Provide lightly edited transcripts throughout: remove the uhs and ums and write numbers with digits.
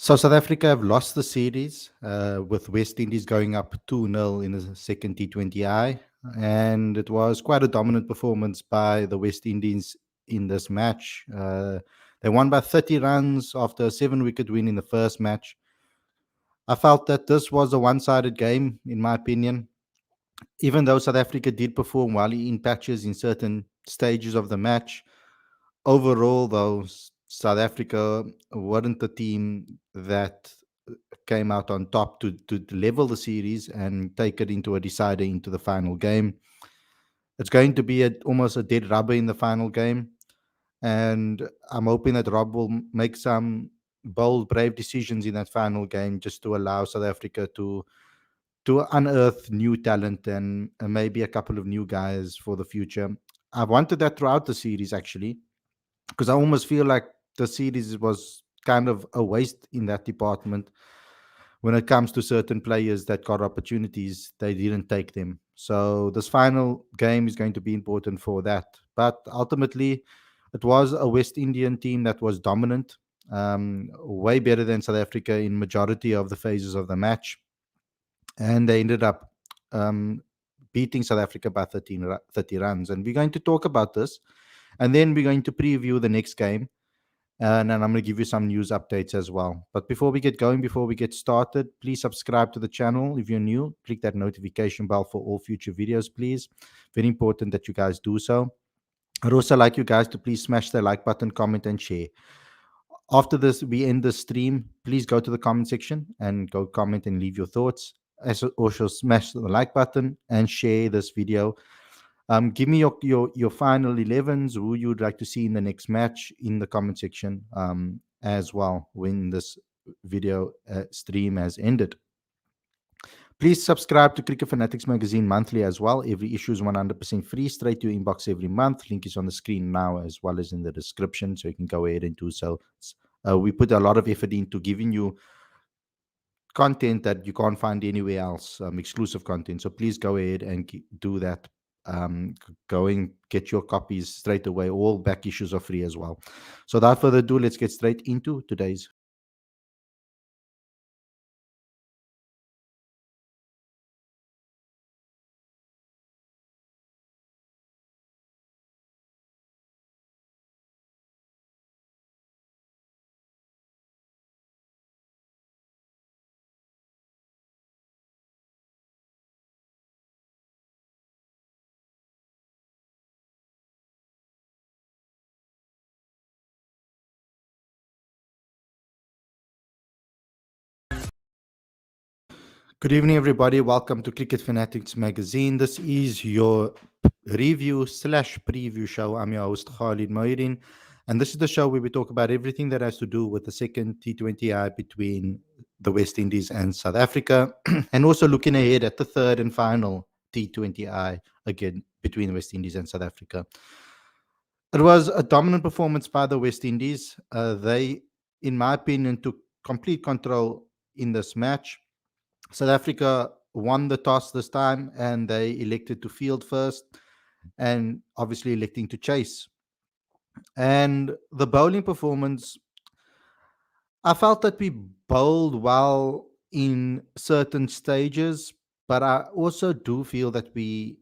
So South Africa have lost the series with West Indies going up 2-0 in the second T20I. And it was quite a dominant performance by the West Indies in this match. They won by 30 runs after a 7-wicket win in the first match. I felt that this was a one-sided game, in my opinion. Even though South Africa did perform well in patches in certain stages of the match, overall, though, South Africa weren't the team that came out on top to level the series and take it into a decider into the final game. It's going to be almost a dead rubber in the final game. And I'm hoping that Rob will make some bold, brave decisions in that final game just to allow South Africa to unearth new talent and maybe a couple of new guys for the future. I've wanted that throughout the series, actually, because I almost feel like the series was kind of a waste in that department. When it comes to certain players that got opportunities, they didn't take them. So this final game is going to be important for that. But ultimately, it was a West Indian team that was dominant, way better than South Africa in majority of the phases of the match, and they ended up um, beating South Africa by 30 runs. And we're going to talk about this, and then we're going to preview the next game, and then I'm going to give you some news updates as well. But before we get going, before we get started, please subscribe to the channel if you're new. Click that notification bell for all future videos, please. Very important that you guys do so. I'd also like you guys to please smash the like button, comment, and share. After this, we end the stream. Please go to the comment section and go comment and leave your thoughts. Also, smash the like button and share this video. Give me your final 11s, who you'd like to see in the next match in the comment section as well when this video stream has ended. Please subscribe to Cricket Fanatics Magazine monthly as well. Every issue is 100% free, straight to your inbox every month. Link is on the screen now as well as in the description, so you can go ahead and do so. We put a lot of effort into giving you content that you can't find anywhere else, exclusive content. So please go ahead and do that. Go and get your copies straight away. All back issues are free as well. So without further ado, let's get straight into today's. Good evening, everybody. Welcome to Cricket Fanatics Magazine. This is your review slash preview show. I'm your host, Khalid, and this is the show where we talk about everything that has to do with the second T20I between the West Indies and South Africa, and also looking ahead at the third and final T20I again between West Indies and South Africa. It was a dominant performance by the West Indies. They, in my opinion, took complete control in this match. South Africa won the toss this time and they elected to field first and obviously electing to chase. And the bowling performance, I felt that we bowled well in certain stages, but I also do feel that we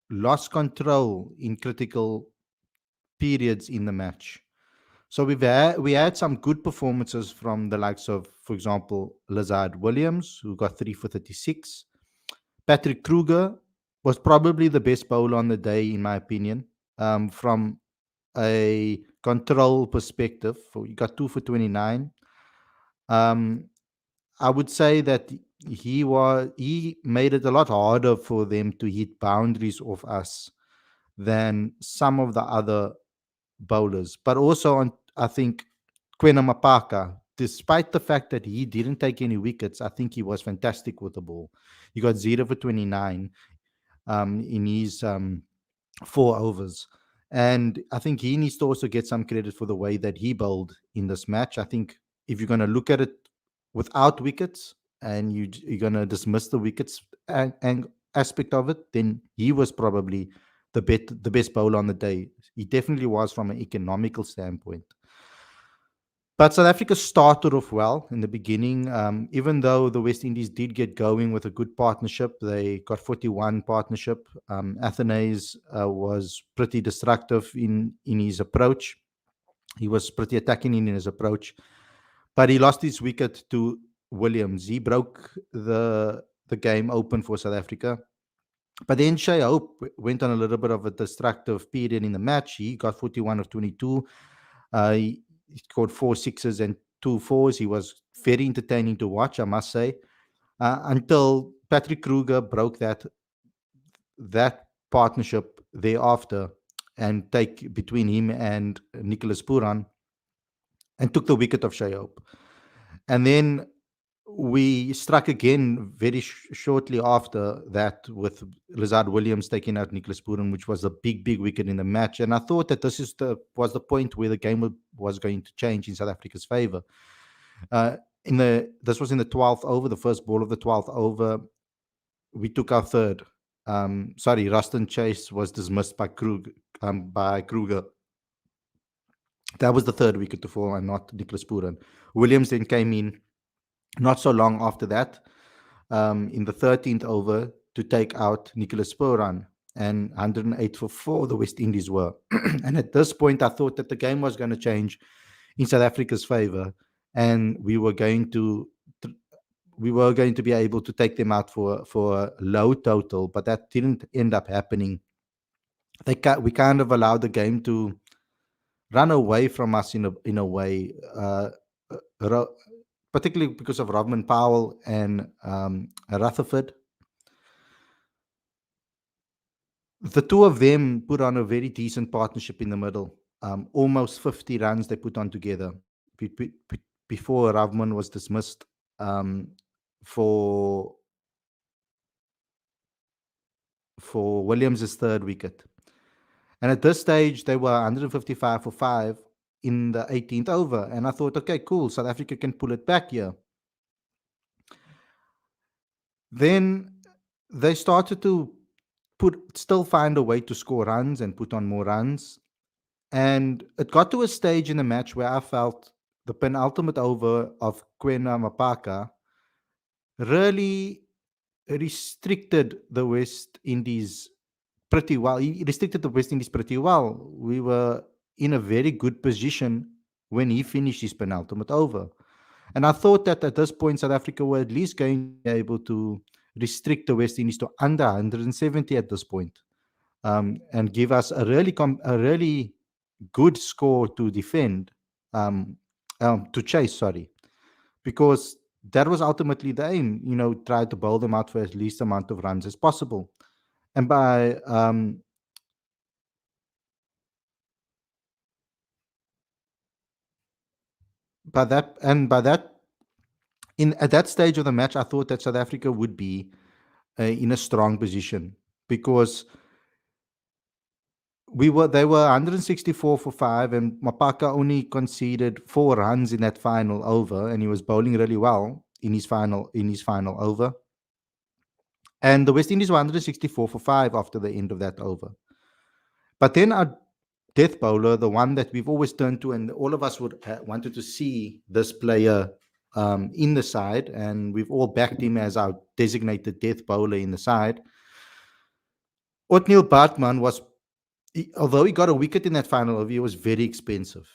lost control in critical periods in the match. So we had some good performances from the likes of, for example, Lazard Williams, who got 3 for 36. Patrick Kruger was probably the best bowler on the day, in my opinion, from a control perspective. He got 2 for 29. I would say that he made it a lot harder for them to hit boundaries of us than some of the other bowlers. But also, I think Kwena Mapaka, despite the fact that he didn't take any wickets, I think he was fantastic with the ball. He got 0 for 29 in his 4 overs. And I think he needs to also get some credit for the way that he bowled in this match. I think if you're going to look at it without wickets and you're going to dismiss the wickets and aspect of it, then he was probably the best bowler on the day. He definitely was from an economical standpoint. But South Africa started off well in the beginning. Even though the West Indies did get going with a good partnership, they got 41 partnership. Athanaze was pretty destructive in his approach. He was pretty attacking in his approach, but he lost his wicket to Williams. He broke the game open for South Africa. But then Shea Hope went on a little bit of a destructive period in the match. He got 41 of 22. He scored four sixes and two fours. He was very entertaining to watch, I must say, until Patrick Kruger broke that partnership thereafter and take between him and Nicholas Puran and took the wicket of Shea Hope. And then we struck again very shortly after that with Lazard Williams taking out Nicholas Puran, which was a big wicket in the match. And I thought that was the point where the game was going to change in South Africa's favor. This was in the 12th over, the first ball of the 12th over. We took our third. Ruston Chase was dismissed by Kruger. That was the third wicket to fall, and not Nicholas Puran. Williams then came in not so long after that, in the 13th over, to take out Nicholas Puran, and 108 for 4 the West Indies were. And at this point, I thought that the game was going to change in South Africa's favor, and we were going to be able to take them out for a low total, but that didn't end up happening. We kind of allowed the game to run away from us in a way, particularly because of Rodman Powell and Rutherford. The two of them put on a very decent partnership in the middle. Almost 50 runs they put on together before Rodman was dismissed for Williams' third wicket. And at this stage, they were 155 for 5 in the 18th over. And I thought, okay, cool, South Africa can pull it back here. Then they started to still find a way to score runs and put on more runs. And it got to a stage in the match where I felt the penultimate over of Kwena Mapaka really restricted the West Indies pretty well. He restricted the West Indies pretty well. We were in a very good position when he finished his penultimate over. And I thought that at this point, South Africa were at least going to be able to restrict the West Indies to under 170 at this point, and give us a really good score to defend, to chase, sorry, because that was ultimately the aim, try to bowl them out for as least amount of runs as possible. And by that at that stage of the match, I thought that South Africa would be in a strong position, because they were 164 for 5, and Mapaka only conceded 4 runs in that final over, and he was bowling really well in his final over. And the West Indies were 164 for 5 after the end of that over. But then our death bowler, the one that we've always turned to, and all of us wanted to see this player in the side, and we've all backed him as our designated death bowler in the side. Otniel Bartman although he got a wicket in that final over, he was very expensive.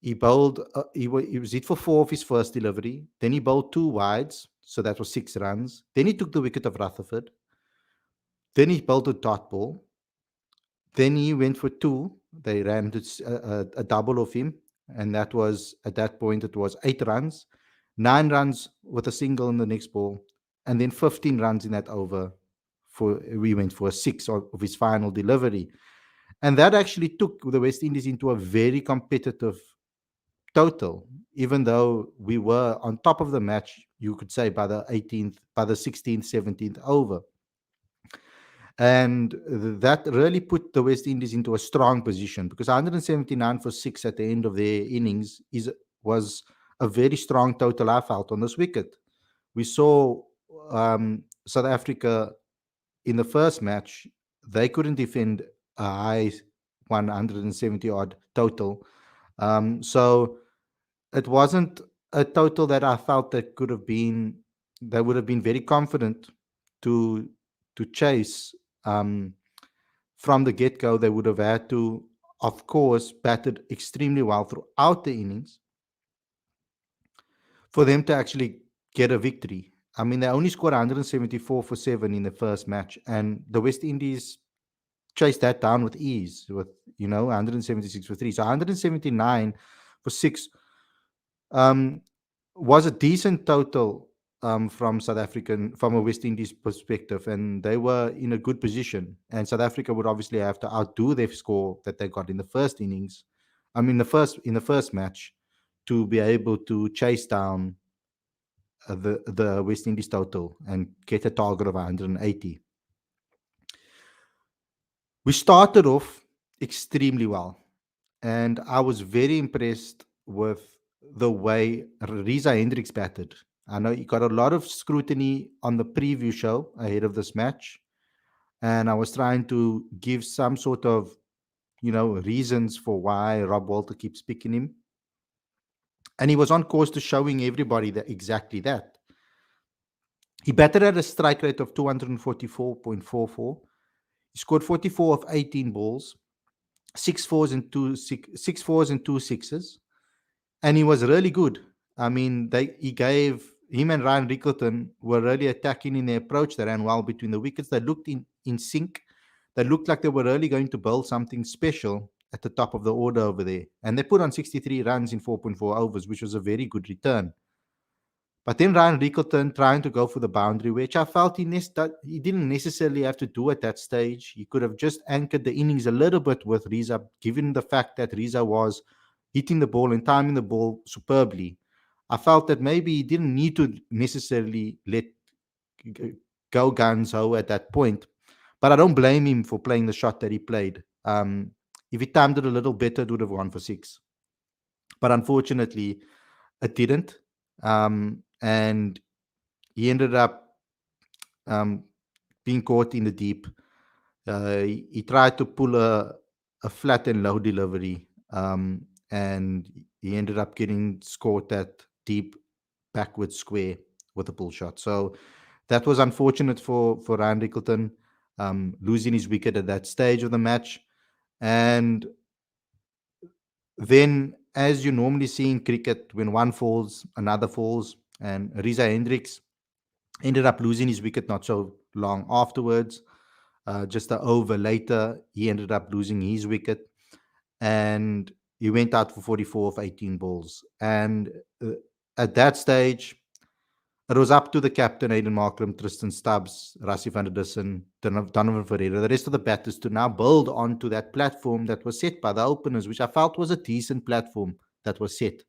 He bowled, he was hit for 4 of his first delivery. Then he bowled 2 wides, so that was 6 runs. Then he took the wicket of Rutherford. Then he bowled a dot ball. Then he went for 2. They ran a double of him, and that was, at that point, it was 8 runs, 9 runs with a single in the next ball, and then 15 runs in that over. We went for a 6 of his final delivery. And that actually took the West Indies into a very competitive total, even though we were on top of the match, you could say, by the 16th, 17th over. And that really put the West Indies into a strong position, because 179 for 6 at the end of their innings was a very strong total, I felt, on this wicket. We saw South Africa in the first match, they couldn't defend a high 170 odd total. So it wasn't a total that I felt that could have been, they would have been very confident to chase. Um, from the get go. They would have had to, of course, batted extremely well throughout the innings for them to actually get a victory. I mean, they only scored 174 for 7 in the first match, and the West Indies chased that down with ease with, 176 for 3. So 179 for 6 um, was a decent total from from a West Indies perspective, and they were in a good position. And South Africa would obviously have to outdo their score that they got in the first innings. I mean, the first match, to be able to chase down the West Indies total and get a target of 180. We started off extremely well, and I was very impressed with the way Riza Hendricks batted. I know he got a lot of scrutiny on the preview show ahead of this match, and I was trying to give some sort of, reasons for why Rob Walter keeps picking him, and he was on course to showing everybody that exactly that. He batted at a strike rate of 244.44. He scored 44 of 18 balls, six fours and two sixes, and he was really good. I mean, he gave him and Ryan Rickleton were really attacking in their approach. They ran well between the wickets. They looked in sync. They looked like they were really going to build something special at the top of the order over there. And they put on 63 runs in 4.4 overs, which was a very good return. But then Ryan Rickleton trying to go for the boundary, which I felt he didn't necessarily have to do at that stage. He could have just anchored the innings a little bit with Riza, given the fact that Riza was hitting the ball and timing the ball superbly. I felt that maybe he didn't need to necessarily let go guns ho at that point. But I don't blame him for playing the shot that he played. If he timed it a little better, it would have gone for 6. But unfortunately, it didn't. And he ended up um, being caught in the deep. He tried to pull a flat and low delivery, and he ended up getting scored that deep backward square with a pull shot. So that was unfortunate for Ryan Rickleton, losing his wicket at that stage of the match. And then, as you normally see in cricket, when one falls, another falls, and Riza Hendricks ended up losing his wicket not so long afterwards. Just an over later, he ended up losing his wicket, and he went out for 44 of 18 balls. And uh, at that stage, it was up to the captain, Aiden Markram, Tristan Stubbs, Rassie van der Dussen, Donovan Ferreira, the rest of the batters to now build onto that platform that was set by the openers, which I felt was a decent platform that was set.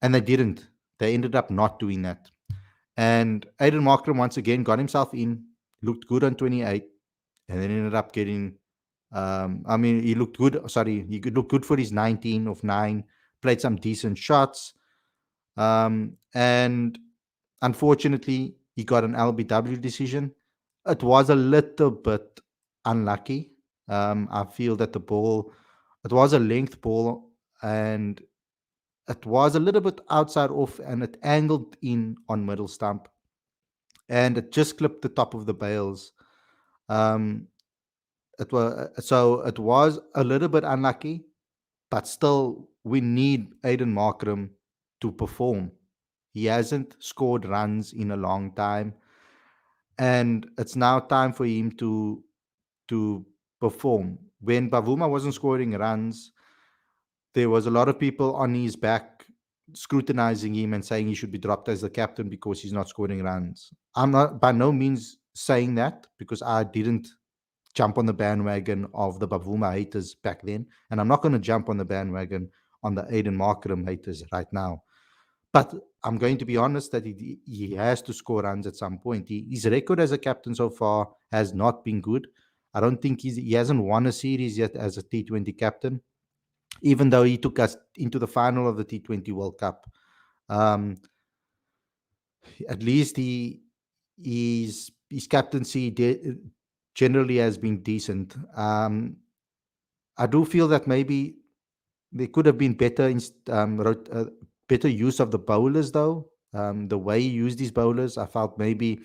And they didn't. They ended up not doing that. And Aiden Markram once again got himself in, looked good on 28, and then ended up getting. I mean, he looked good. Sorry, he looked good for his 19 of 9, played some decent shots. And unfortunately, he got an LBW decision. It was a little bit unlucky. I feel that it was a length ball, and it was a little bit outside off, and it angled in on middle stump, and it just clipped the top of the bales. Um, it was a little bit unlucky, but still we need Aiden Markram to perform. He hasn't scored runs in a long time, and it's now time for him to perform. When Bavuma wasn't scoring runs, there was a lot of people on his back scrutinizing him and saying he should be dropped as the captain because he's not scoring runs. I'm not by no means saying that, because I didn't jump on the bandwagon of the Bavuma haters back then, and I'm not going to jump on the bandwagon on the Aiden Markram haters right now. But I'm going to be honest that he has to score runs at some point. His record as a captain so far has not been good. I don't think he hasn't won a series yet as a T20 captain, even though he took us into the final of the T20 World Cup. Um, at least his captaincy generally has been decent. I do feel that maybe there could have been better better use of the bowlers, though. The way he used these bowlers, I felt maybe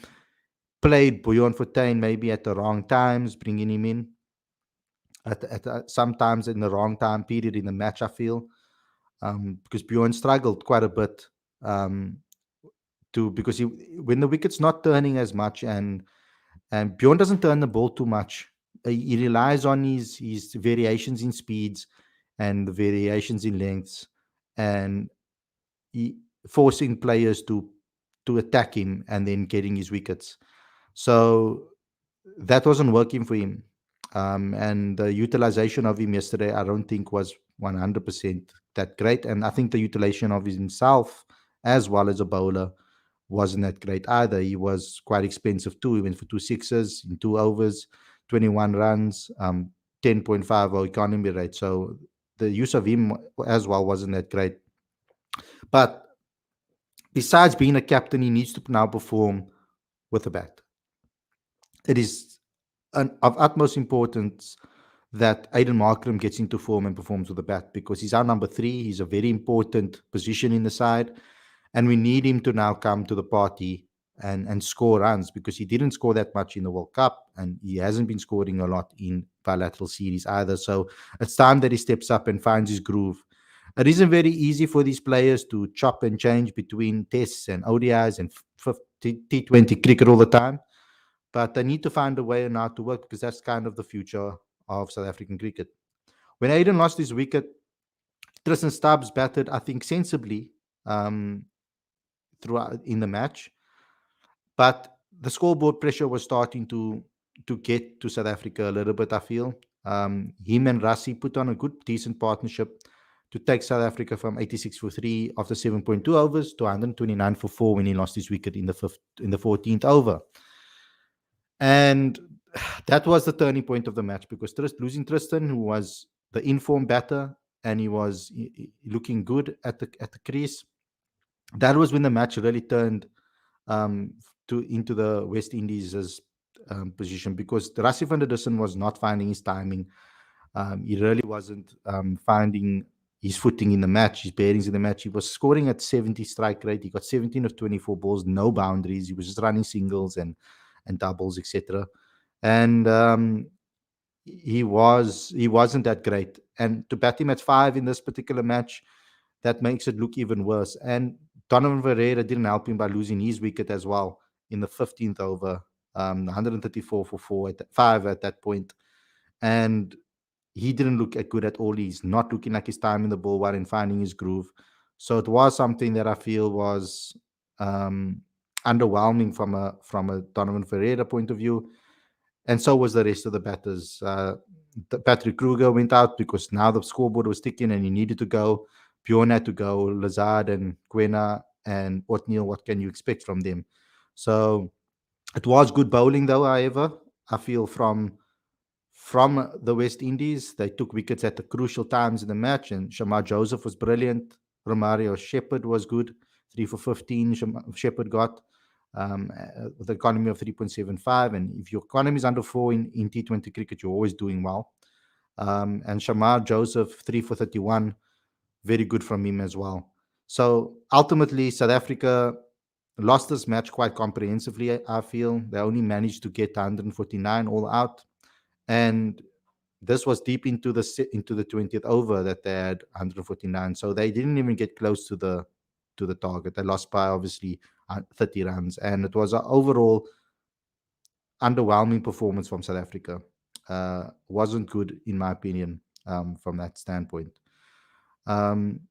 played Bouillon Fontaine maybe at the wrong times, bringing him in sometimes in the wrong time period in the match, I feel, because Bjorn struggled quite a bit um, because when the wicket's not turning as much, and Bjorn doesn't turn the ball too much. He relies on his variations in speeds and the variations in lengths, and he, forcing players to attack him and then getting his wickets. So that wasn't working for him. And the utilization of him yesterday, I don't think was 100% that great. And I think the utilization of himself as well as a bowler wasn't that great either. He was quite expensive too. He went for two sixes in 2 overs, 21 runs, 10.50 economy rate. So the use of him as well wasn't that great. But besides being a captain, he needs to now perform with a bat. It is of utmost importance that Aiden Markram gets into form and performs with the bat, because he's our number three. He's a very important position in the side, and we need him to now come to the party and score runs, because he didn't score that much in the World Cup, and he hasn't been scoring a lot in bilateral series either. So it's time that he steps up and finds his groove. It isn't very easy for these players to chop and change between tests and ODIs and T20 cricket all the time, but they need to find a way now to work, because that's kind of the future of South African cricket. When Aiden lost his wicket, Tristan Stubbs batted, I think, sensibly um, throughout in the match, but the scoreboard pressure was starting to get to South Africa a little bit. I feel him and Rassie put on a good, decent partnership to take South Africa from 86 for 3 after 7.2 overs to 129 for 4 when he lost his wicket in the 14th over. And that was the turning point of the match, because losing Tristan, who was the informed batter, and he was looking good at the crease, that was when the match really turned um, into the West Indies' position, because Rassie van der Dussen was not finding his timing. He really wasn't finding his footing in the match, his bearings in the match. He was scoring at 70 strike rate. He got 17 of 24 balls, no boundaries. He was just running singles and doubles, etc. And he wasn't that great. And to bat him at 5 in this particular match, that makes it look even worse. And Donovan Ferreira didn't help him by losing his wicket as well in the 15th over, 134 for 5 at that point. And he didn't look good at all. He's not looking like his time in the ball while in finding his groove. So it was something that I feel was um, underwhelming from a Donovan Ferreira point of view, and so was the rest of the batters. Patrick Kruger went out because now the scoreboard was ticking and he needed to go. Bjorn had to go. Lazard and Quena and Otniel, what can you expect from them? So it was good bowling, though. However, I feel from the West Indies, they took wickets at the crucial times in the match, and Shamar Joseph was brilliant. Romario Shepherd was good, 3 for 15. Shepherd got with an economy of 3.75. And if your economy is under 4 in T20 cricket, you're always doing well. And Shamar Joseph, 3 for 31, very good from him as well. So ultimately, South Africa lost this match quite comprehensively, I feel. They only managed to get 149 all out. And this was deep into the 20th over that they had 149. So they didn't even get close to the target. They lost by obviously 30 runs, and it was an overall underwhelming performance from South Africa. Wasn't good in my opinion from that standpoint. Um,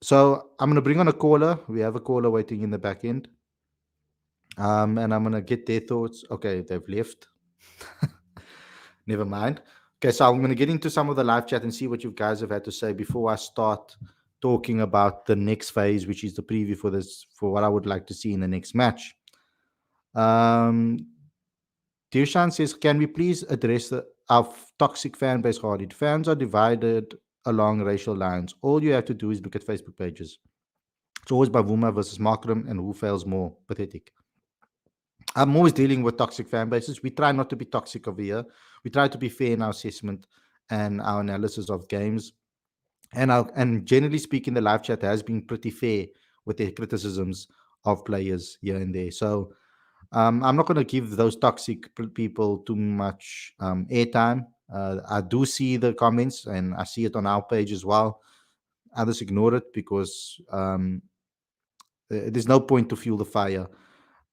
so I'm going to bring on a caller. We have a caller waiting in the back end, and I'm going to get their thoughts. Okay, they've left. Never mind. Okay, so I'm going to get into some of the live chat and see what you guys have had to say before I start talking about the next phase, which is the preview for what I would like to see in the next match. Dirshan says, can we please address our toxic fan base, Khalid? Fans are divided along racial lines. All you have to do is look at Facebook pages. It's always Bavuma versus Markram and who fails more. Pathetic. I'm always dealing with toxic fan bases. We try not to be toxic over here. We try to be fair in our assessment and our analysis of games. And generally speaking, the live chat has been pretty fair with their criticisms of players here and there. So I'm not going to give those toxic people too much airtime. I do see the comments and I see it on our page as well. Others ignore it because there's no point to fuel the fire.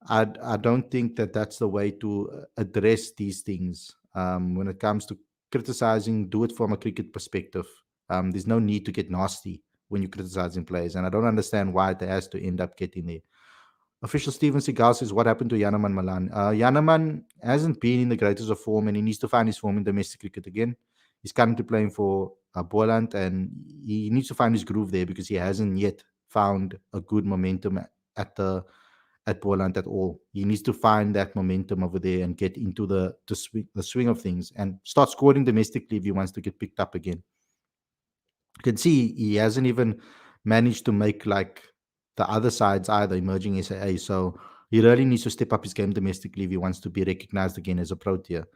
I don't think that that's the way to address these things. When it comes to criticizing, do it from a cricket perspective. There's no need to get nasty when you're criticizing players, and I don't understand why it has to end up getting there. Official Steven Seagal says, what happened to Yanaman Malan? Yanaman hasn't been in the greatest of form and he needs to find his form in domestic cricket again. He's currently playing for Boland and he needs to find his groove there because he hasn't yet found a good momentum at the at Boland at all. He needs to find that momentum over there and get into the swing of things and start scoring domestically if he wants to get picked up again. You can see he hasn't even managed to make like the other sides either emerging SAA. So he really needs to step up his game domestically if he wants to be recognized again as a pro tier.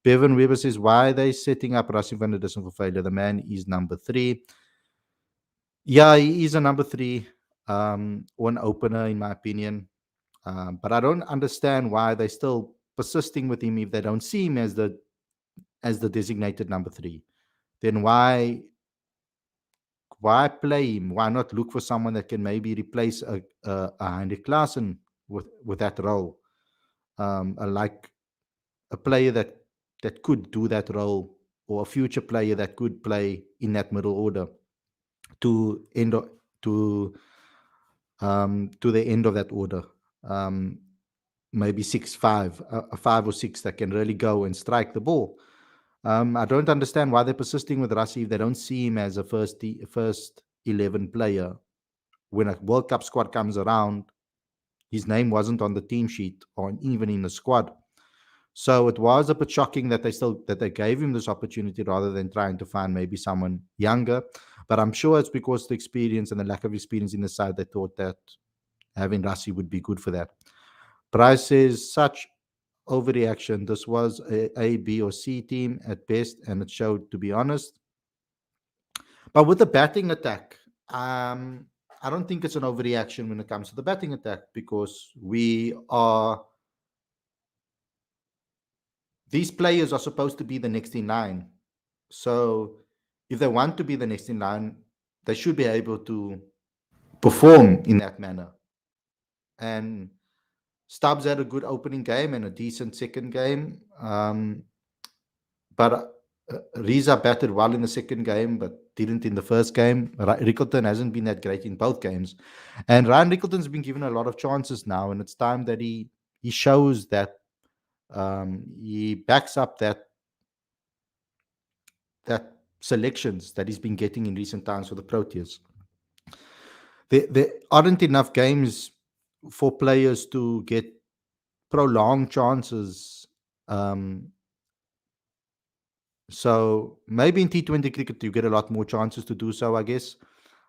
Bevan Weber says, why are they setting up Racing van der Dussen for failure? The man is number 3. Yeah, he is a number 3, one opener in my opinion. But I don't understand why they're still persisting with him if they don't see him as the designated number 3. Then why play him? Why not look for someone that can maybe replace a Heinrich Klaassen with that role? Like a player that could do that role, or a future player that could play in that middle order to end o- to the end of that order. Um, Maybe 6-5, a 5 or 6 that can really go and strike the ball. I don't understand why they're persisting with Rassi if they don't see him as a first 11 player. When a World Cup squad comes around, his name wasn't on the team sheet or even in the squad. So it was a bit shocking that they gave him this opportunity rather than trying to find maybe someone younger. But I'm sure it's because the experience and the lack of experience in the side they thought that having Rassi would be good for that. Price says such overreaction. This was a B, or C team at best, and it showed, to be honest. But with the batting attack, I don't think it's an overreaction when it comes to the batting attack because these players are supposed to be the next in line. So if they want to be the next in line, they should be able to perform in that manner. And Stubbs had a good opening game and a decent second game. But Riza batted well in the second game, but didn't in the first game. Rickleton hasn't been that great in both games, and Ryan Rickleton's been given a lot of chances now, and it's time that he shows that he backs up that selections that he's been getting in recent times for the Proteas. There aren't enough games for players to get prolonged chances. Um, so maybe in T20 cricket you get a lot more chances to do so, I guess.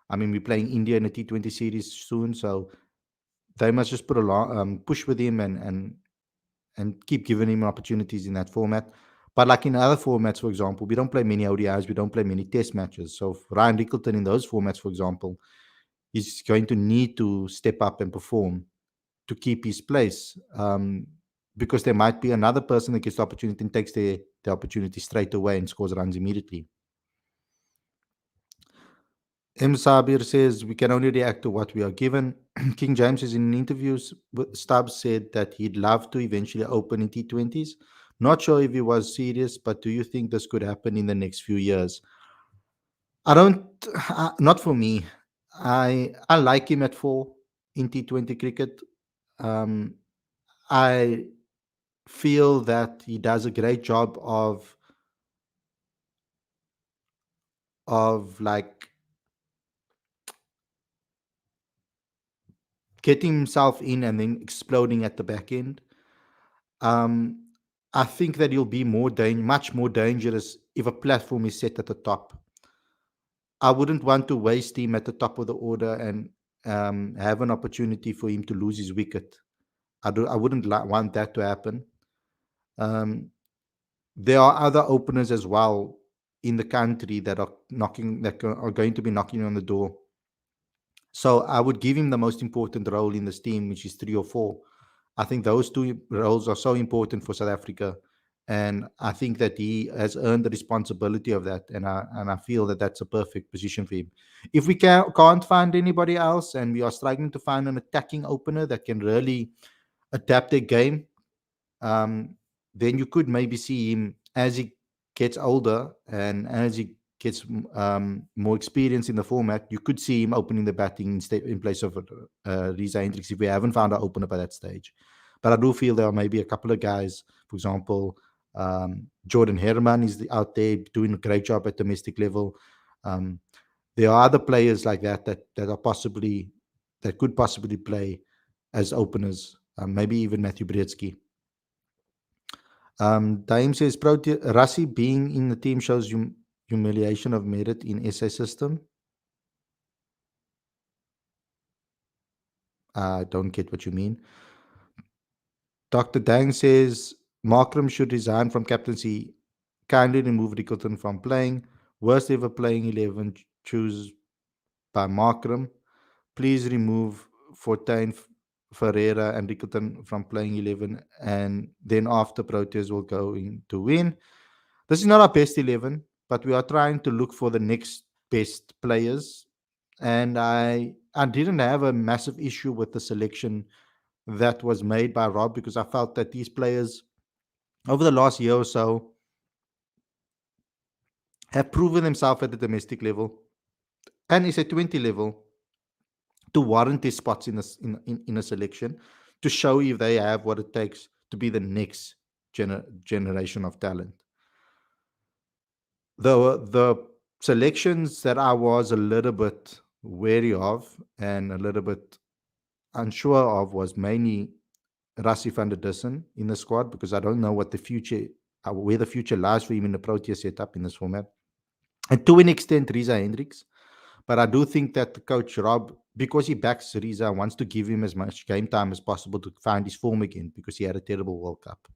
I mean, we're playing India in a T20 series soon, so they must just put a lot, push with him and keep giving him opportunities in that format. But like in other formats, for example, we don't play many ODIs, we don't play many Test matches. So Ryan Rickleton in those formats, for example, he's going to need to step up and perform to keep his place, because there might be another person that gets the opportunity and takes the opportunity straight away and scores runs immediately. M. Sabir says we can only react to what we are given. King James is in interviews. Stubbs said that he'd love to eventually open in T20s. Not sure if he was serious, but do you think this could happen in the next few years? I don't. Not for me. I like him at 4 in T20 cricket. Um, I feel that he does a great job of like getting himself in and then exploding at the back end. Um, I think that he'll be much more dangerous if a platform is set at the top. I wouldn't want to waste him at the top of the order and have an opportunity for him to lose his wicket. I wouldn't want that to happen. Um, there are other openers as well in the country that are knocking that are going to be knocking on the door. So I would give him the most important role in this team, which is 3 or 4. I think those two roles are so important for South Africa, and I think that he has earned the responsibility of that. And I feel that that's a perfect position for him. If we can't find anybody else, and we are struggling to find an attacking opener that can really adapt their game, um, then you could maybe see him as he gets older and as he gets more experience in the format. You could see him opening the batting in place of Reza Hendricks if we haven't found our opener by that stage. But I do feel there are maybe a couple of guys, for example, Jordan Herman is out there doing a great job at domestic level. Um, there are other players like that are possibly that could possibly play as openers. Maybe even Matthew Brzezinski. Daim says, Rassi being in the team shows humiliation of merit in SA system. I don't get what you mean. Dr. Dang says, Markram should resign from captaincy. Kindly remove Rickleton from playing. Worst ever playing 11 choose by Markram. Please remove Fortuyn, Ferreira and Rickleton from playing 11, and then after Proteas will going to win. This is not our best 11, but we are trying to look for the next best players. And I didn't have a massive issue with the selection that was made by Rob, because I felt that these players over the last year or so have proven themselves at the domestic level and is at 20 level to warrant their spots in a selection, to show if they have what it takes to be the next generation of talent. The selections that I was a little bit wary of and a little bit unsure of was mainly Rassie van der Dussen in the squad, because I don't know what the future, where the future lies for him in the Protea setup in this format, and to an extent Reza Hendricks. But I do think that the coach Rob, because he backs Reza, wants to give him as much game time as possible to find his form again, because he had a terrible World Cup.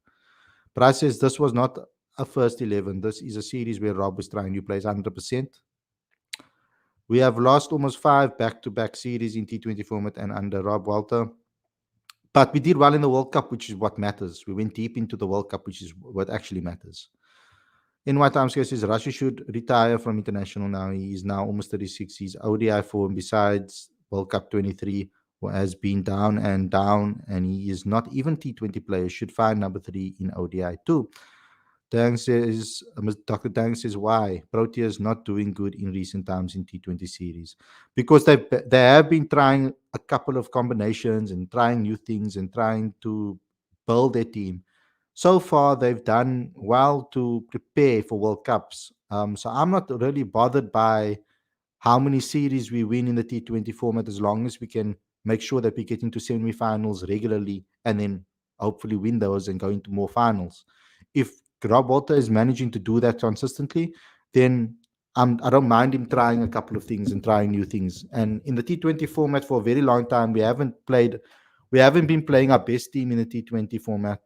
Price says this was not a first 11. This is a series where Rob was trying new players 100%. We have lost almost 5 back-to-back series in T20 format and under Rob Walter. But we did well in the World Cup, which is what matters. We went deep into the World Cup, which is what actually matters. In my time scale says Rashi should retire from international now. He is now almost 36. He's ODI form besides World Cup 23 has been down, and he is not even T20 player. Should find number 3 in ODI too. Dang says, Dr. Dang says, why? Proteas not doing good in recent times in T20 series. Because they have been trying a couple of combinations and trying new things and trying to build their team. So far, they've done well to prepare for World Cups. So I'm not really bothered by how many series we win in the T20 format, as long as we can make sure that we get into semi-finals regularly and then hopefully win those and go into more finals. If Rob Walter is managing to do that consistently, then I don't mind him trying a couple of things and trying new things. And in the T20 format for a very long time, we haven't been playing our best team in the T20 format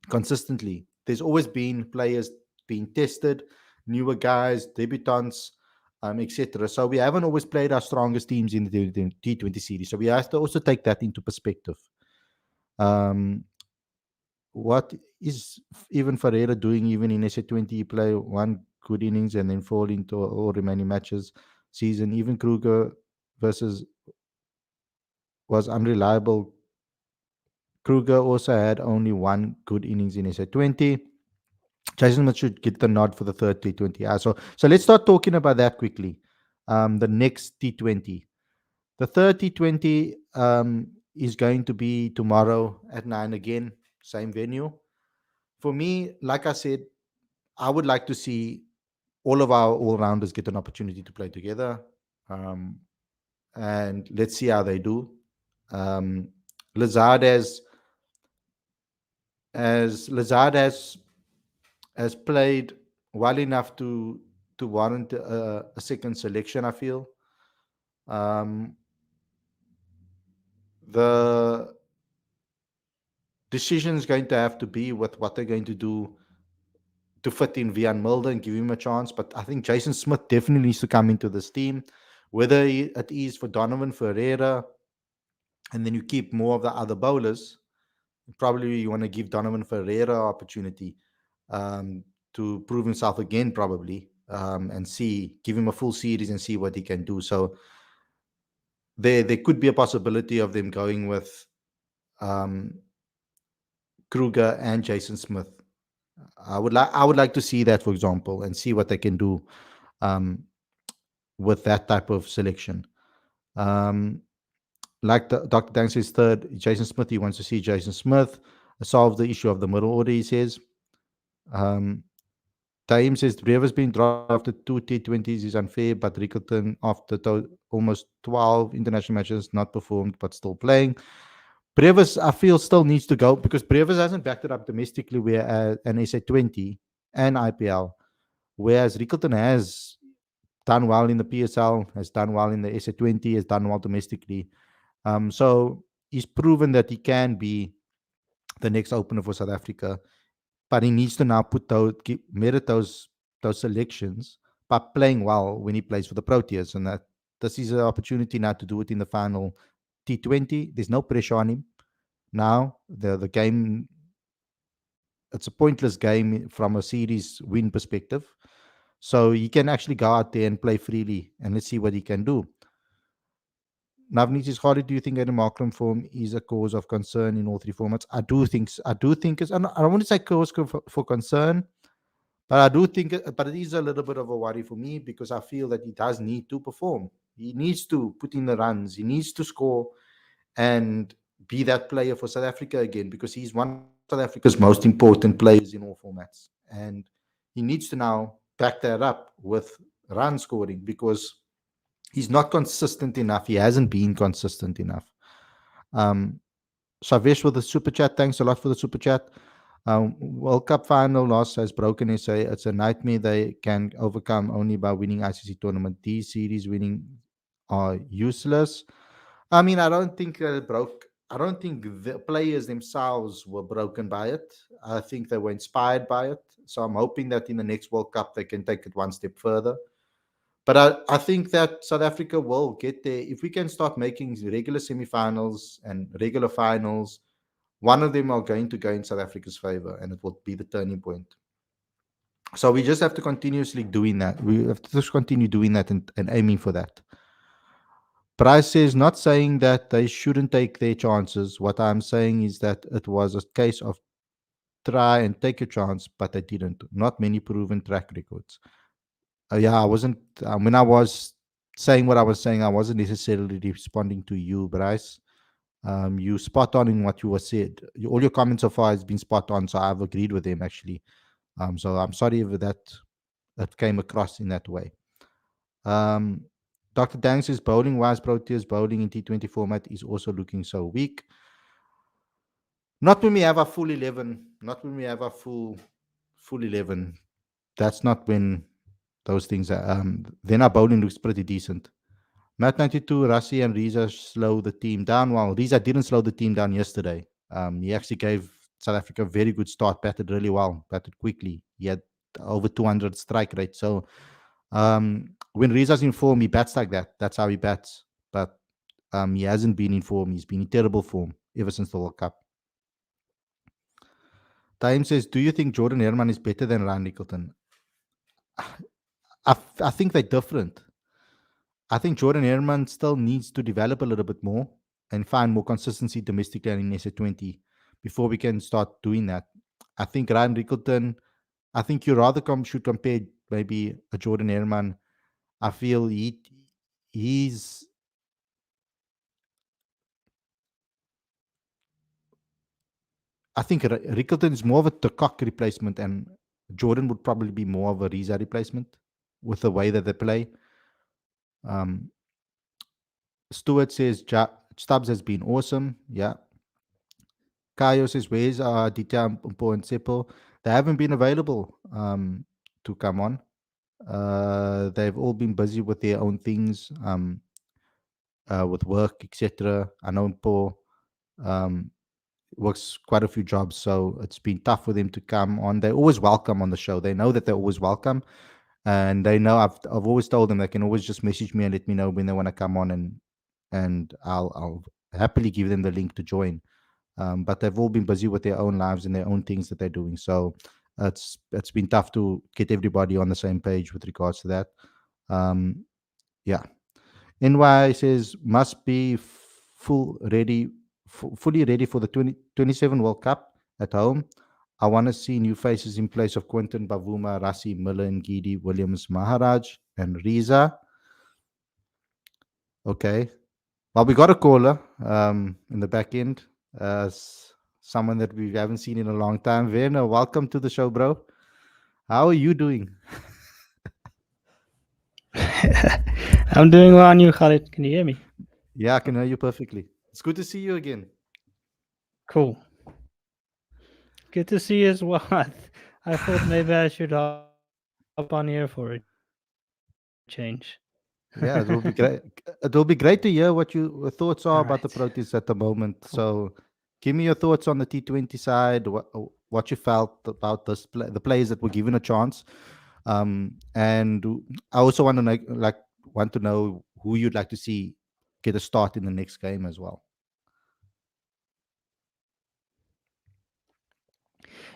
consistently. There's always been players being tested, newer guys, debutants, etc. So we haven't always played our strongest teams in the T20 series. So we have to also take that into perspective. Um, what is even Ferreira doing even in SA20? He play one good innings and then fall into all remaining matches season. Even Kruger versus was unreliable. Kruger also had only one good innings in SA20. Jason Smith should get the nod for the third T20I. So let's start talking about that quickly. The next T20. The third T20 is going to be tomorrow at 9 again, same venue. For me, like I said, I would like to see all of our all-rounders get an opportunity to play together. And let's see how they do. Lazard has played well enough to warrant a second selection, I feel. The decision is going to have to be with what they're going to do to fit in Vian Mulder and give him a chance. But I think Jason Smith definitely needs to come into this team, whether it is for Donovan Ferreira, and then you keep more of the other bowlers. Probably you want to give Donovan Ferreira opportunity um, to prove himself again, probably, and see, give him a full series and see what he can do. So there could be a possibility of them going with um, Kruger and Jason Smith. I would like to see that, for example, and see what they can do um, with that type of selection. Um, like Dr. Dang says, third, Jason Smith. He wants to see Jason Smith solve the issue of the middle order. He says. Um, Taim says Brewer's been dropped after two T20s is unfair, but Rickleton after almost 12 international matches not performed but still playing. Brevis, I feel, still needs to go because Brevis hasn't backed it up domestically, where an SA20 and IPL, whereas Rickleton has done well in the PSL, has done well in the SA20, has done well domestically. So he's proven that he can be the next opener for South Africa, but he needs to now merit those selections by playing well when he plays for the Proteas, and that this is an opportunity now to do it in the final T20. There's no pressure on him now. The game, it's a pointless game from a series win perspective, so he can actually go out there and play freely, and let's see what he can do. Navneet is, how do you think Adam Markram form is a cause of concern in all three formats? I do think it's. I don't want to say cause for concern, but I do think, but it is a little bit of a worry for me because I feel that he does need to perform. He needs to put in the runs. He needs to score and be that player for South Africa again because he's one of South Africa's most important players in all formats. And he needs to now back that up with run scoring because he's not consistent enough. He hasn't been consistent enough. Um, Shavesh with the super chat. Thanks a lot for the super chat. World Cup final loss has broken SA. It's a nightmare they can overcome only by winning ICC tournament. These series winning are useless. I mean, I don't think it broke. I don't think the players themselves were broken by it. I think they were inspired by it. So I'm hoping that in the next World Cup they can take it one step further. But I think that South Africa will get there if we can start making regular semifinals and regular finals. One of them are going to go in South Africa's favor, and it will be the turning point. So we just have to continuously doing that. We have to just continue doing that and aiming for that. Bryce says, not saying that they shouldn't take their chances. What I'm saying is that it was a case of try and take a chance, but they didn't. Not many proven track records. Yeah, I wasn't, when I was saying what I was saying, I wasn't necessarily responding to you, Bryce. You spot on in what you were said. All your comments so far has been spot on, so I've agreed with them actually. So I'm sorry if that came across in that way. Um, Dr. Dang says bowling wise, Proteas bowling in T20 format is also looking so weak. Not when we have a full 11. Not when we have a full 11. That's not when those things are. Then our bowling looks pretty decent. Matt 92, Rassi and Riza slow the team down. Well, Riza didn't slow the team down yesterday. He actually gave South Africa a very good start, batted really well, batted quickly. He had over 200 strike rate. So when Riza's in form, he bats like that. That's how he bats. But he hasn't been in form. He's been in terrible form ever since the World Cup. Time says, do you think Jordan Herman is better than Ryan Nicholton? I think they're different. I think Jordan Herman still needs to develop a little bit more and find more consistency domestically and in SA20 before we can start doing that. I think Ryan Rickleton, I think you rather should compare maybe a Jordan Herman. I feel he's I think Rickleton is more of a Tekok replacement, and Jordan would probably be more of a Riza replacement with the way that they play. Um, Stuart says Stubbs has been awesome. Yeah. Kayo says, where's Aditya Mpo and Sepo? They haven't been available to come on. They've all been busy with their own things, with work, etc. I know Mpo, um, works quite a few jobs, so it's been tough for them to come on. They're always welcome on the show. They know that they're always welcome, and they know I've always told them they can always just message me and let me know when they want to come on, and I'll happily give them the link to join. But they've all been busy with their own lives and their own things that they're doing. So it's been tough to get everybody on the same page with regards to that. Um, yeah. NY says must be fully ready for the 2027 World Cup at home. I want to see new faces in place of Quinton, Bavuma, Rassi, Miller, and Gidi, Williams, Maharaj, and Riza. Okay. Well, we got a caller in the back end. Someone that we haven't seen in a long time. Werner, welcome to the show, bro. How are you doing? I'm doing well, and you, Khalid. Can you hear me? Yeah, I can hear you perfectly. It's good to see you again. Cool. Good to see you as well. I thought maybe I should hop on here for a change. Yeah, it will be great. It will be great to hear what your All thoughts are right. about the Proteas at the moment. Cool. So, give me your thoughts on the T20 side. What you felt about the players that were given a chance, and I also want to know, who you'd like to see get a start in the next game as well.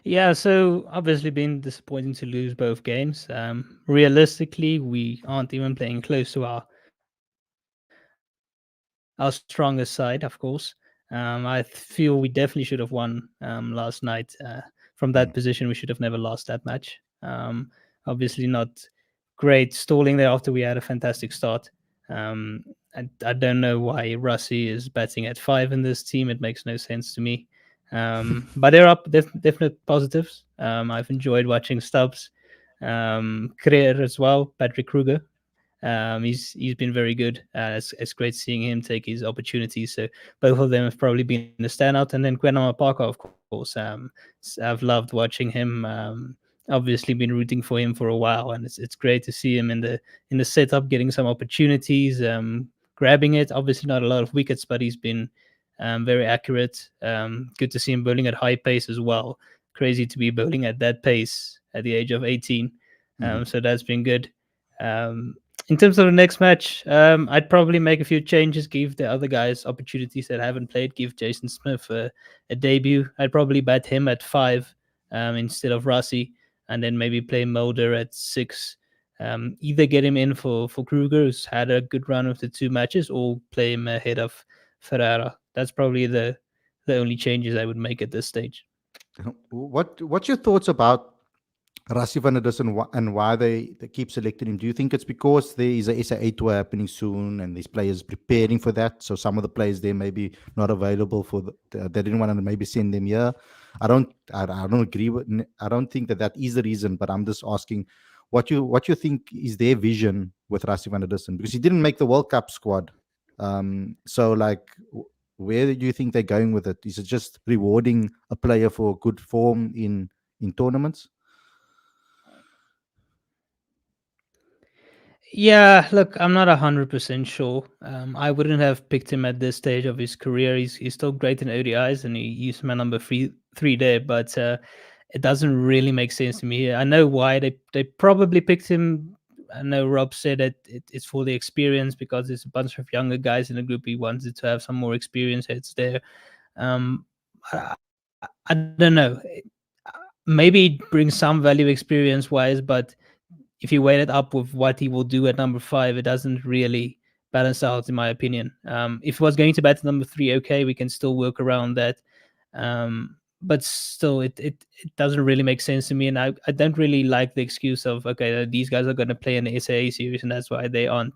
Yeah, so obviously been disappointing to lose both games. Realistically, we aren't even playing close to our strongest side, of course. I feel we definitely should have won last night. From that position, we should have never Mm, lost that match. Obviously, not great stalling there after we had a fantastic start. Um, I don't know why Russie is batting at five in this team. It makes no sense to me. But there are definite positives. I've enjoyed watching Stubbs, Creer as well, Patrick Kruger. He's been very good. It's great seeing him take his opportunities. So both of them have probably been the standout. And then Gwenama Parker, of course. I've loved watching him. Obviously, been rooting for him for a while, and it's great to see him in the setup, getting some opportunities, grabbing it. Obviously, not a lot of wickets, but he's been very accurate. Good to see him bowling at high pace as well. Crazy to be bowling at that pace at the age of 18. mhm. So that's been good. Um, in terms of the next match, I'd probably make a few changes, give the other guys opportunities that haven't played, give Jason Smith a debut. I'd probably bat him at five instead of Rossi, and then maybe play Mulder at six. Either get him in for Kruger, who's had a good run of the two matches, or play him ahead of Ferrara. That's probably the only changes I would make at this stage. What's your thoughts about Rassi van der Dussen and why they keep selecting him? Do you think it's because there is a SA tour happening soon and these players preparing for that? So some of the players there may be not available they didn't want to maybe send them here. I don't agree with. I don't think that is the reason. But I'm just asking what you think is their vision with Rassi van der Dussen, because he didn't make the World Cup squad. So like. Where do you think they're going with it? Is it just rewarding a player for good form in tournaments? Yeah, look, I'm not 100% sure. I wouldn't have picked him at this stage of his career. He's still great in ODIs, and he used my number three there, but it doesn't really make sense to me. I know why they probably picked him. I know Rob said that it's for the experience because there's a bunch of younger guys in the group. He wanted to have some more experience heads there. I don't know. Maybe it brings some value experience wise, but if you weigh it up with what he will do at number five, it doesn't really balance out, in my opinion. If he was going to bat at number three, okay, we can still work around that. But still, it doesn't really make sense to me. And I don't really like the excuse of, okay, these guys are going to play in the SAA series and that's why they aren't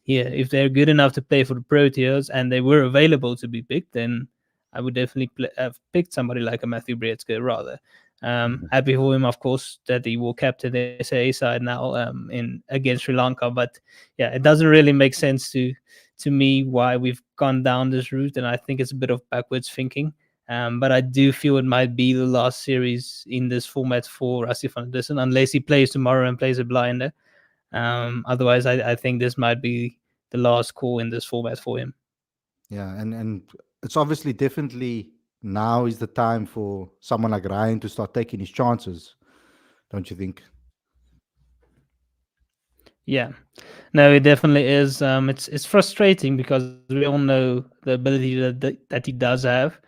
here. If they're good enough to play for the Proteas and they were available to be picked, then I would definitely have picked somebody like a Matthew Breetzke rather. Happy for him, of course, that he will captain the SAA side now in against Sri Lanka. But yeah, it doesn't really make sense to me why we've gone down this route, and I think it's a bit of backwards thinking. But I do feel it might be the last series in this format for Rassi van der Dussen, unless he plays tomorrow and plays a blinder. Otherwise, I think this might be the last call in this format for him. Yeah, and it's obviously definitely now is the time for someone like Ryan to start taking his chances, don't you think? Yeah. No, it definitely is. It's frustrating because we all know the ability that he does have.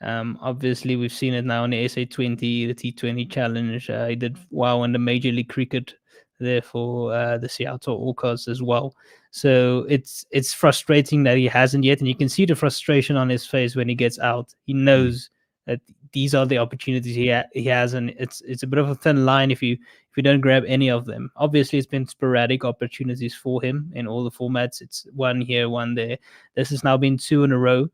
Obviously, we've seen it now in the SA20, the T20 Challenge. He did well in the Major League Cricket there for the Seattle Orcas as well. So it's frustrating that he hasn't yet, and you can see the frustration on his face when he gets out. He Mm, knows that these are the opportunities he has, and it's a bit of a thin line if you don't grab any of them. Obviously, it's been sporadic opportunities for him in all the formats. It's one here, one there. This has now been two in a row,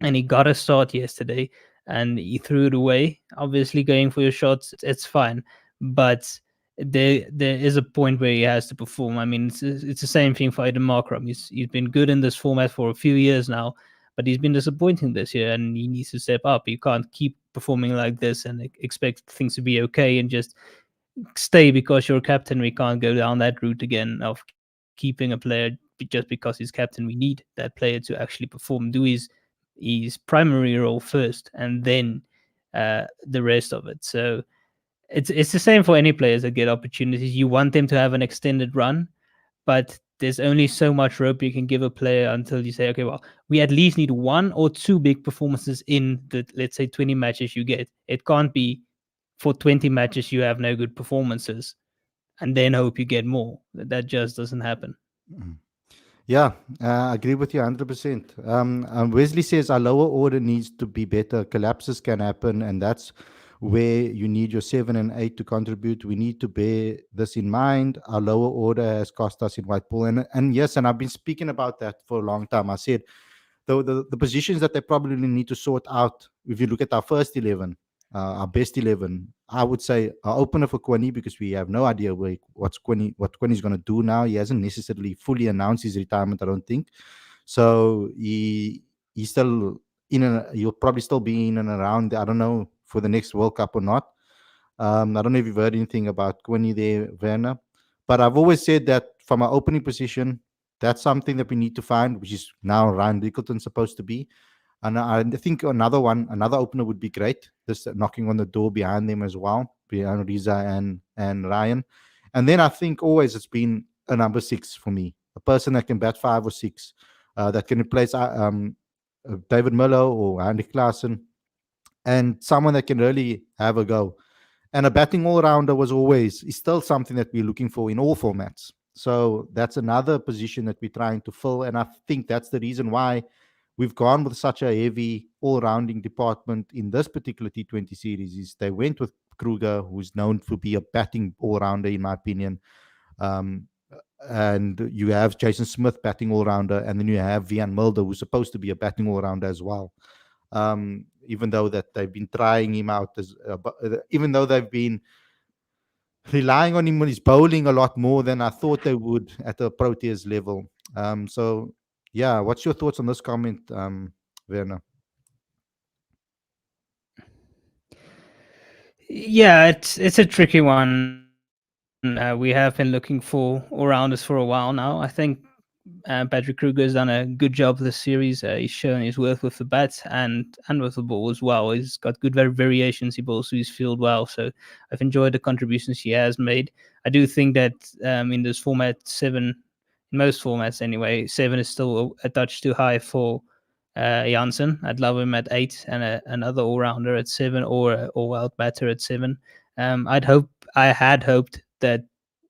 and he got a start yesterday, and he threw it away. Obviously, going for your shots, it's fine, but there is a point where he has to perform. I mean, it's the same thing for Aiden Markram. He's been good in this format for a few years now, but he's been disappointing this year, and he needs to step up. You can't keep performing like this and expect things to be okay and just stay because you're captain. We can't go down that route again of keeping a player just because he's captain. We need that player to actually perform, do his primary role first, and then the rest of it. So it's the same for any players that get opportunities. You want them to have an extended run, but there's only so much rope you can give a player until you say, okay, well, we at least need one or two big performances in the, let's say, 20 matches you get. It can't be for 20 matches you have no good performances and then hope you get more. That just doesn't happen. mm. Yeah, I agree with you 100%. Wesley says our lower order needs to be better. Collapses can happen, and that's where you need your 7 and 8 to contribute. We need to bear this in mind. Our lower order has cost us in white ball, and yes, and I've been speaking about that for a long time. I said the positions that they probably need to sort out. If you look at our first 11, our best 11, I would say our opener for Quinny, because we have no idea what Quinny's going to do now. He hasn't necessarily fully announced his retirement, I don't think. So he's still in and he'll probably still be in and around. I don't know for the next World Cup or not. I don't know if you've heard anything about Quinny there, Werner. But I've always said that from our opening position, that's something that we need to find, which is now Ryan Rickleton supposed to be. And I think another opener would be great. Just knocking on the door behind them as well, behind Riza and Ryan. And then I think always it's been a number 6 for me, a person that can bat 5 or 6, that can replace David Miller or Andy Klaassen, and someone that can really have a go. And a batting all rounder is still something that we're looking for in all formats. So that's another position that we're trying to fill. And I think that's the reason why we've gone with such a heavy all-rounding department in this particular T20 series. Is they went with Kruger, who's known to be a batting all-rounder, in my opinion. Um, and you have Jason Smith, batting all-rounder, and then you have Vian Mulder, who's supposed to be a batting all-rounder as well. Even though that they've been trying him out even though they've been relying on him when he's bowling a lot more than I thought they would at the Proteas level. So yeah, what's your thoughts on this comment, Werner? Yeah, it's a tricky one. We have been looking for all-rounders for a while now. I think Patrick Kruger has done a good job this series. He's shown his worth with the bat and with the ball as well. He's got good variations. He bowls to his field well. So I've enjoyed the contributions he has made. I do think that in this format, 7, in most formats anyway, 7 is still a touch too high for Janssen. I'd love him at 8 and another all-rounder at 7 or a all-out batter at 7. I had hoped that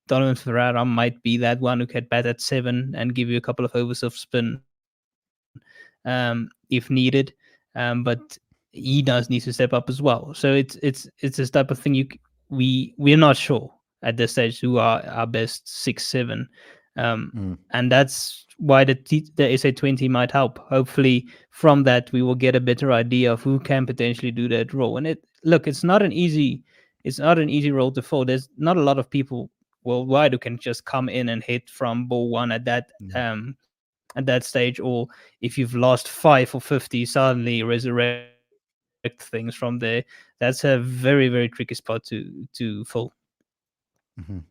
Donovan Ferrara might be that one who could bat at 7 and give you a couple of overs of spin if needed. But he does need to step up as well. So it's this type of thing. We're not sure at this stage who are our best 6, 7, Mm, and that's why the SA20 might help. Hopefully, from that we will get a better idea of who can potentially do that role. And it's not an easy role to fill. There's not a lot of people worldwide who can just come in and hit from ball one mm, at that stage, or if you've lost 5 or 50, suddenly resurrect things from there. That's a very, very tricky spot to fill. mhm.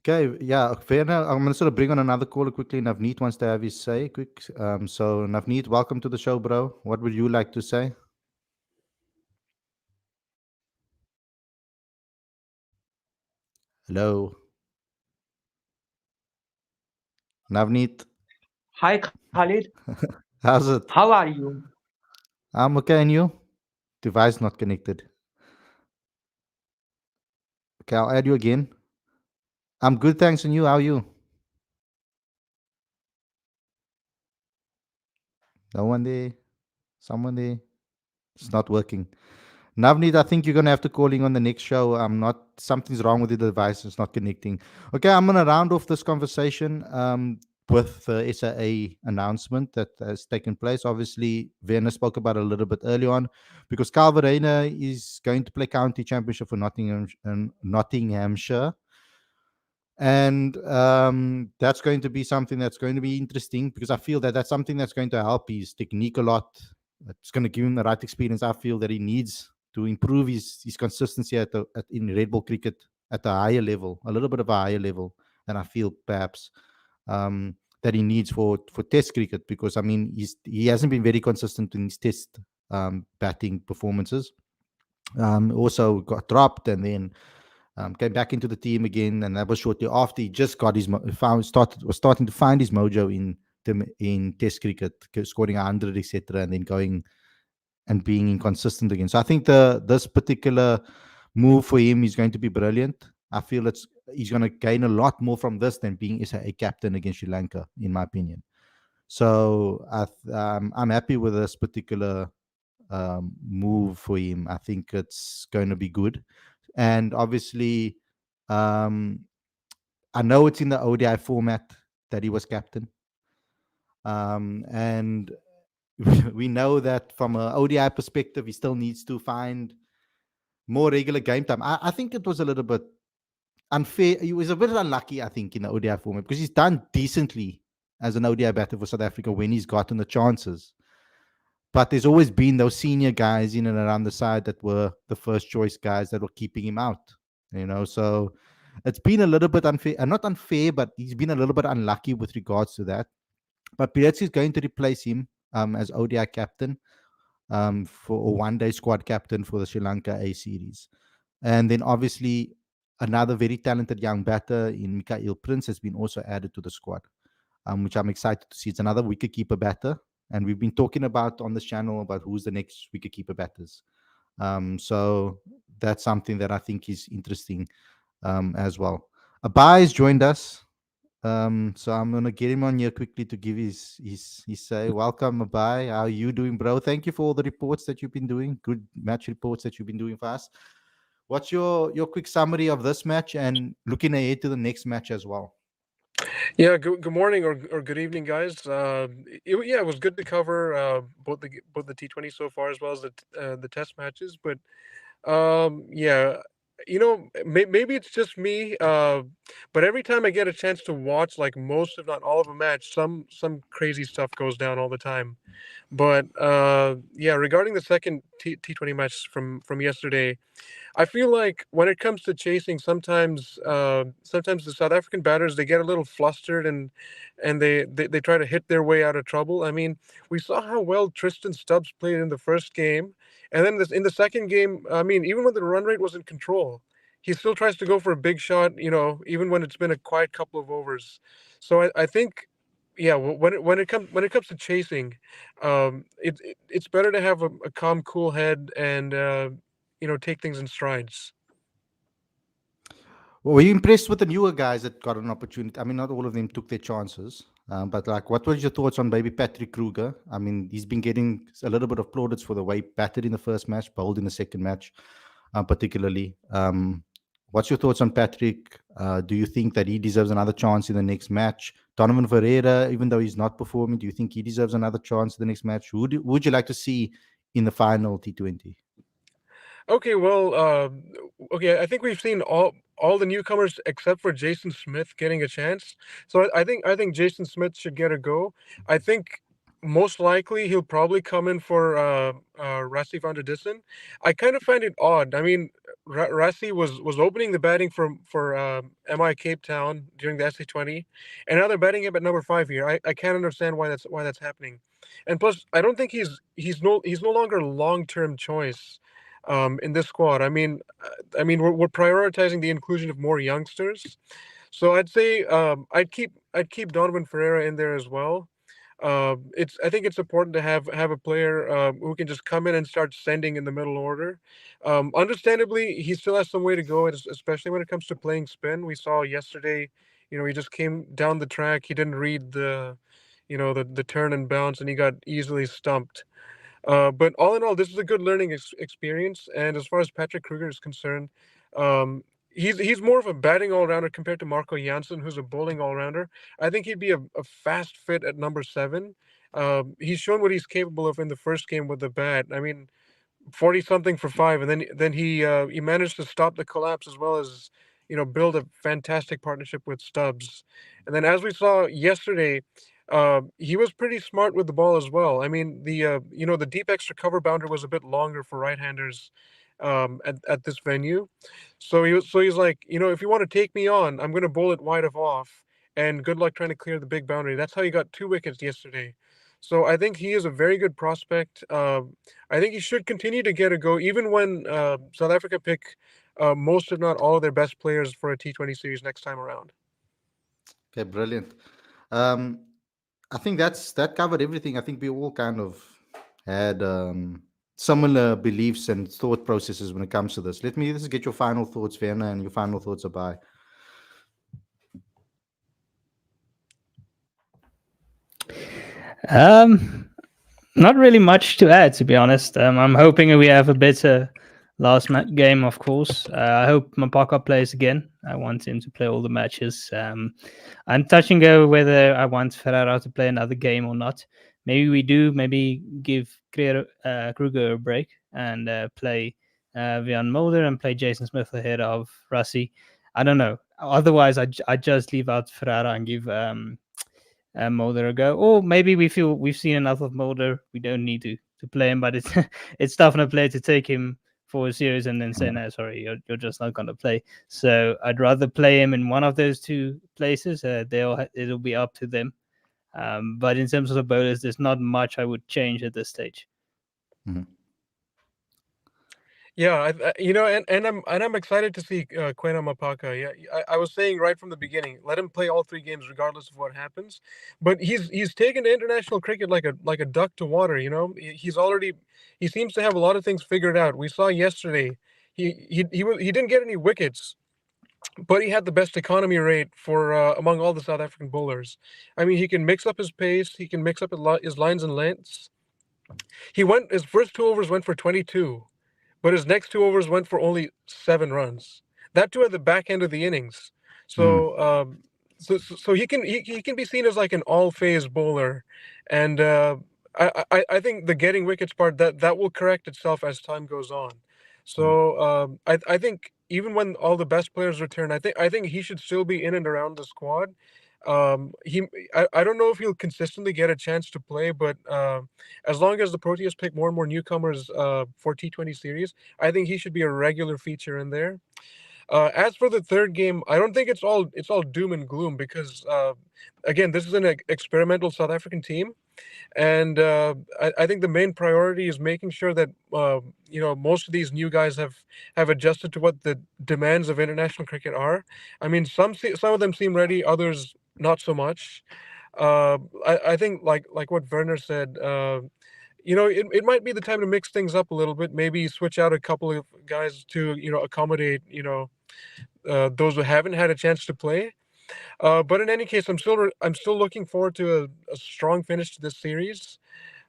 Okay, yeah, Werner, I'm going to sort of bring on another caller quickly. Navneet wants to have his say quick. So Navneet, welcome to the show, bro. What would you like to say? Hello, Navneet. Hi Khalid, How's it? how are you? I'm okay, and you? Device not connected. Okay, I'll add you again. I'm good, thanks, and you? How are you? No one there. Someone there. It's not working. Navneet, I think you're gonna have to call in on the next show. I'm not. Something's wrong with the device. It's not connecting. Okay, I'm gonna round off this conversation with the SAA announcement that has taken place. Obviously, Werner spoke about it a little bit early on because Carl Verheyen is going to play county championship for Nottinghamshire, and that's going to be something that's going to be interesting because I feel that that's something that's going to help his technique a lot. It's going to give him the right experience. I feel that he needs to improve his consistency in red ball cricket at a higher level, a little bit of a higher level than I feel perhaps that he needs for test cricket, because I mean he hasn't been very consistent in his test batting performances. Also got dropped and then came back into the team again, and that was shortly after he just got his was starting to find his mojo in Test cricket, scoring 100, etc., and then going and being inconsistent again. So I think the this particular move for him is going to be brilliant. I feel he's going to gain a lot more from this than being a captain against Sri Lanka, in my opinion. So I'm happy with this particular move for him. I think it's going to be good, and obviously, um, I know it's in the ODI format that he was captain, and we know that from an ODI perspective, he still needs to find more regular game time. I think it was a little bit unfair. He was a bit unlucky, I think, in the ODI format because he's done decently as an ODI batter for South Africa when he's gotten the chances. But there's always been those senior guys in and around the side that were the first choice guys that were keeping him out. So it's been a little bit unfair, not unfair, but he's been a little bit unlucky with regards to that. But Pietzi is going to replace him as ODI captain for a one-day squad captain for the Sri Lanka A series. And then obviously another very talented young batter in Mikael Prince has been also added to the squad, which I'm excited to see. It's another wicketkeeper batter, and we've been talking about on this channel about who's the next wicketkeeper batters. So that's something that I think is interesting as well. Abai joined us, so I'm gonna get him on here quickly to give his say. Welcome, Abai. How are you doing, bro? Thank you for all the reports that you've been doing. Good match reports that you've been doing for us. What's your quick summary of this match and looking ahead to the next match as well? Yeah, good morning or good evening, guys. Yeah, it was good to cover both the T20 so far as well as the test matches. But yeah, maybe it's just me. But every time I get a chance to watch like most, if not all of a match, some crazy stuff goes down all the time. But yeah, regarding the second T20 match from yesterday. I feel like when it comes to chasing, sometimes the South African batters they get a little flustered and they try to hit their way out of trouble. I mean, we saw how well Tristan Stubbs played in the first game, and then in the second game, I mean, even when the run rate was in control, he still tries to go for a big shot. Even when it's been a quiet couple of overs. So I think. Yeah, when it comes to chasing, it's better to have a calm, cool head and take things in strides. Well, were you impressed with the newer guys that got an opportunity? I mean, not all of them took their chances, but like, what was your thoughts on maybe Patrick Kruger? I mean, he's been getting a little bit of plaudits for the way he batted in the first match, bowled in the second match, particularly. What's your thoughts on Patrick? Do you think that he deserves another chance in the next match? Donovan Ferreira, even though he's not performing, do you think he deserves another chance in the next match? Who would you like to see in the final T20? Okay, well, okay, I think we've seen all the newcomers except for Jason Smith getting a chance. So I think Jason Smith should get a go. I think most likely he'll probably come in for Rassi van der Dissen. I kind of find it odd. I mean, Rassi was opening the batting for MI Cape Town during the SC20, and now they're batting him at number 5 here. I can't understand why that's happening. And plus, I don't think he's no longer a long term choice. in this squad. I mean, we're prioritizing the inclusion of more youngsters. So I'd say I'd keep Donovan Ferreira in there as well. I think it's important to have a player who can just come in and start sending in the middle order. Understandably, he still has some way to go, especially when it comes to playing spin. We saw yesterday, he just came down the track. He didn't read the turn and bounce, and he got easily stumped. But all in all, this is a good learning experience. And as far as Patrick Kruger is concerned, um, he's more of a batting all rounder compared to Marco Janssen, who's a bowling all rounder. I think he'd be a fast fit at number 7. He's shown what he's capable of in the first game with the bat. I mean, 40 something for 5, and then he managed to stop the collapse as well as build a fantastic partnership with Stubbs. And then as we saw yesterday, he was pretty smart with the ball as well. I mean, the deep extra cover boundary was a bit longer for right-handers at this venue. He's like, if you want to take me on, I'm going to bowl it wide of off, and good luck trying to clear the big boundary. That's how he got 2 wickets yesterday. So I think he is a very good prospect. I think he should continue to get a go, even when South Africa pick most, if not all, of their best players for a T20 series next time around. Okay, brilliant. I think that covered everything. I think we all kind of had similar beliefs and thought processes when it comes to this. Let me just get your final thoughts, Werner, and your final thoughts about. Not really much to add, to be honest. I'm hoping we have a better last game, of course. I hope Mapaka plays again. I want him to play all the matches. I'm touching over whether I want Ferreira to play another game or not. Maybe we do. Maybe give Kruger a break and play Vian Mulder and play Jason Smith ahead of Rassie. I don't know. Otherwise, I just leave out Ferreira and give Mulder a go. Or maybe we feel we've seen enough of Mulder. We don't need to play him, but it's tough on a player to take him for a series and then say, no, sorry, you're just not going to play. So I'd rather play him in one of those 2 places. It'll be up to them. But in terms of the bowlers, there's not much I would change at this stage. Mm-hmm. Yeah, I'm excited to see Kwena Mapaka. Yeah, I was saying right from the beginning, let him play all 3 games regardless of what happens. But he's taken to international cricket like a duck to water. He seems to have a lot of things figured out. We saw yesterday he didn't get any wickets, but he had the best economy rate for among all the South African bowlers. I mean, he can mix up his pace, he can mix up his lines and lengths. His first 2 overs went for 22. But his next 2 overs went for only 7 runs. That too at the back end of the innings. So so he can be seen as like an all-phase bowler, and I think the getting wickets part that will correct itself as time goes on. So I think even when all the best players return, I think he should still be in and around the squad. I don't know if he'll consistently get a chance to play, but as long as the Proteas pick more and more newcomers for T20 series, I think he should be a regular feature in there. As for the third game, I don't think it's all doom and gloom, because again, this is an experimental South African team, and I think the main priority is making sure that most of these new guys have adjusted to what the demands of international cricket are. I mean, some of them seem ready, others not so much. I think like what Werner said, it might be the time to mix things up a little bit. Maybe switch out a couple of guys to accommodate those who haven't had a chance to play. But in any case, I'm still looking forward to a strong finish to this series.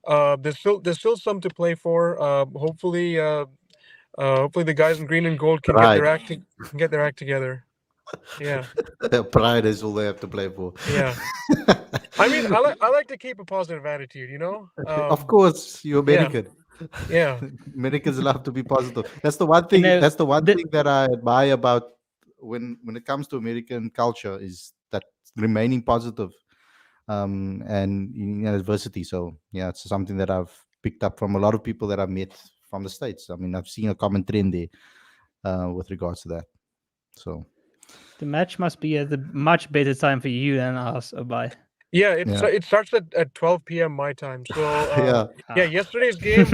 There's still some to play for. Hopefully the guys in green and gold can get their act together. Yeah. Pride is all they have to play for. Yeah. I mean, I like to keep a positive attitude, Of course, you're American. Yeah. Americans love to be positive. That's the one thing. That's the one thing that I admire about when it comes to American culture, is that remaining positive, and adversity. So yeah, it's something that I've picked up from a lot of people that I've met from the States. I mean, I've seen a common trend there with regards to that. So the match must be at a much better time for you than us, Abai. Yeah, it starts at 12 p.m. my time. So yesterday's game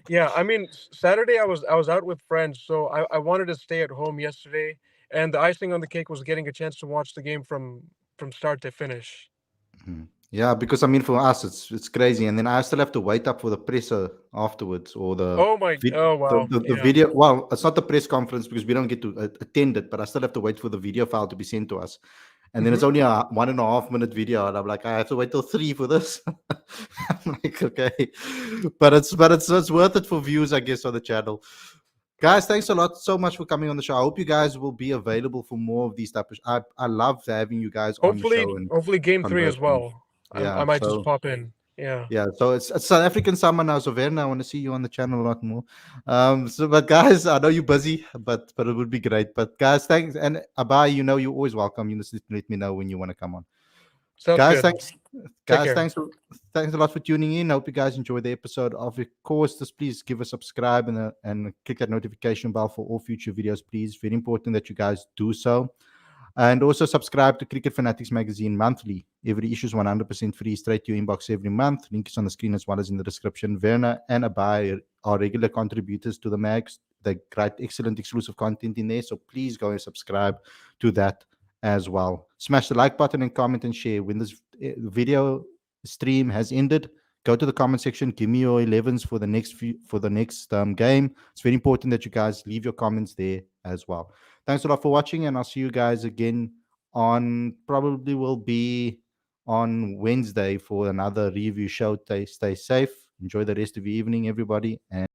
Yeah, I mean, Saturday I was out with friends, so I wanted to stay at home yesterday, and the icing on the cake was getting a chance to watch the game from start to finish. Mhm. Yeah, because I mean, for us, it's crazy, and then I still have to wait up for the presser afterwards, or Oh wow, the yeah. video. Well, it's not the press conference because we don't get to attend it, but I still have to wait for the video file to be sent to us, and then Hmm. it's only a 1.5 minute video, and I'm like, I have to wait till 3 for this. I'm like, okay, but it's worth it for views, I guess, on the channel. Guys, thanks a lot so much for coming on the show. I hope you guys will be available for more of these type of. I love having you guys on the show and Hopefully game 3 as conversing. well. I Yeah, might just so pop in. Yeah. yeah, so it's South African summer now, so Verna, I want to see you on the channel a lot more. So but guys, I know you're busy, but it would be great. But guys, thanks, and Abai, you're always welcome. You just let me know when you want to come on. Sounds Guys, good. thanks. Take Guys, care. thanks a lot for tuning in. I hope you guys enjoyed the episode. Of course, just please give a subscribe and click that notification bell for all future videos, please. Very important that you guys do so. And also subscribe to Cricket Fanatics magazine monthly. Every issue is 100% free, straight to your inbox every month. Link is on the screen as well as in the description. Werner and Abai are regular contributors to the mags. They write excellent exclusive content in there. So please go and subscribe to that as well. Smash the like button and comment and share. When this video stream has ended, go to the comment section. Give me your 11s for the next game. It's very important that you guys leave your comments there as well. Thanks a lot for watching, and I'll see you guys again on probably will be on Wednesday for another review show. Stay safe. Enjoy the rest of your evening, everybody. And